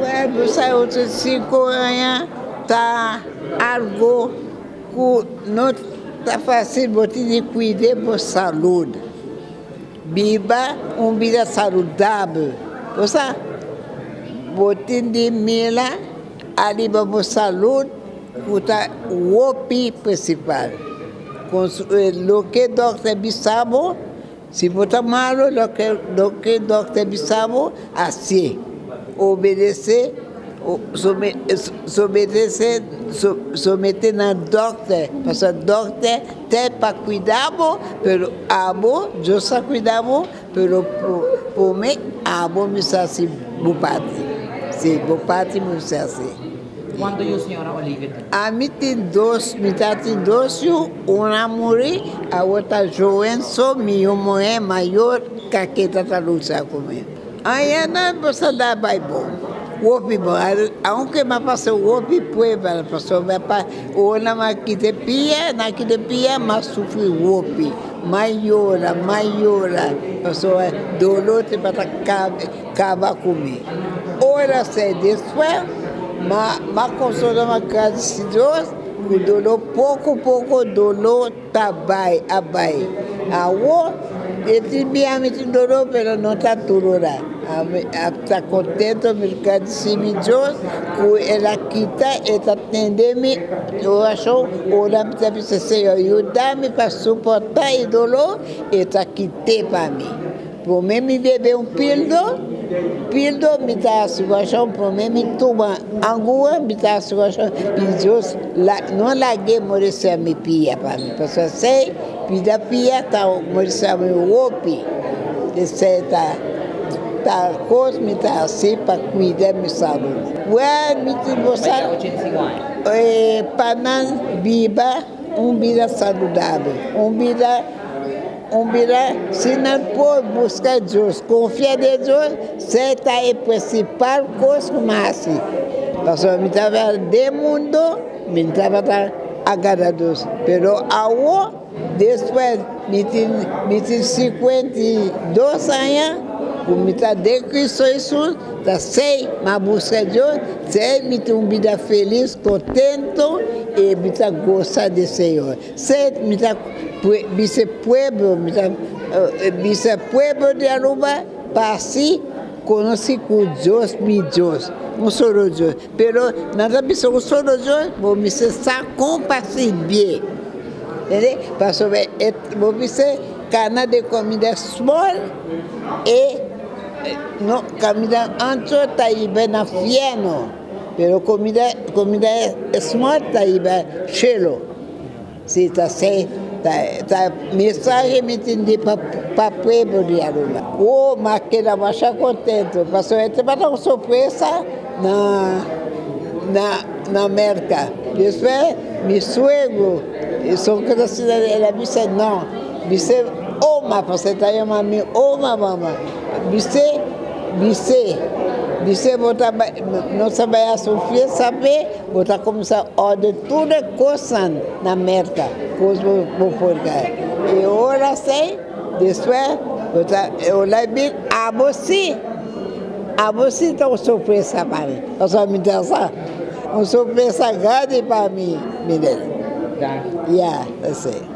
Ouais, você outro cinco anos tá algo que não tá fácil de cuidar da saúde. Biba vida saudável. Você botin de mila ali para saúde, puta o principal. Com o que o doutor bisabo, se botar malo, o que o doutor bisabo, assim. Obedecer, someter na doctor, porque o doctor tem para cuidar, pero abo, eu só cuidavo, pero por mim, abo me saci bupati. Se bupati me saci. Quando a senhora Olivia? A mim tem dois, uma morri, a outra jovem, só minha mulher maior, que aqui está lutar comigo. Aí não você dá bom. Wopi bom, aunque me passou wopi puebla, passou me pa, ona makite pia, mas sofri wopi, maiora, passou dolor te para cava comigo. Ora se depois, ma consola ma casa de Deus, o dolor pouco dolor tabai abai. Awo, esse bem me dolor, pero não tá tudo lá. Está contente, me agradece Deus, que ela quita e está atendendo. Eu acho que ela me disse, Senhor, ajuda-me para suportar o dolor e está quitando para mim. Por mim, me beber pildo me dá a situação, por mim, me toma água, me dá a situação. E Deus, não larguei morrer a minha pia para mim. Porque eu sei, pida pia, está morrer a minha opi. Tá coisa me tá assim para cuidar da minha saúde. Ué, me tem você. Para biba, vida saudável, vida, se não pode buscar Deus, confiar em Deus, certa é a principal coisa que mais. Porque me estava de mundo, me estava agradado. Pero agora, depois, me tem 52 anos, como está de Cristo Jesus, está sei, mas busca Deus, sei, me tem uma vida feliz, contente e me está gostando do Senhor. Sei, me está pueblo de Aruba, para assim, conhecer com Deus, Deus, um só Deus. Pero, nada bisa um só Deus, vou me cessar compassível. Entendeu? Parce que vou me ser cana de comida small e no comida ancho tá iba na fieno, pero comida small tá iba chelo. Se tá sei, tá mensagem me entendi para pueblo de Aruba. Oh, mas que era mais contente, porque eu estava uma surpresa na América. Depois, meu suegro, são crescidos, ela disse não, disse oma, porque está chamando me oma, mamãe. Disse, não sabia sofrer, saber, botar começar a ordenar tudo coisa na América, coisa por cá. E agora sei, depois, eu lá vi a você está uma surpresa para mim, você me dá uma surpresa grande para mim, menina. Tá. Yeah, that's it.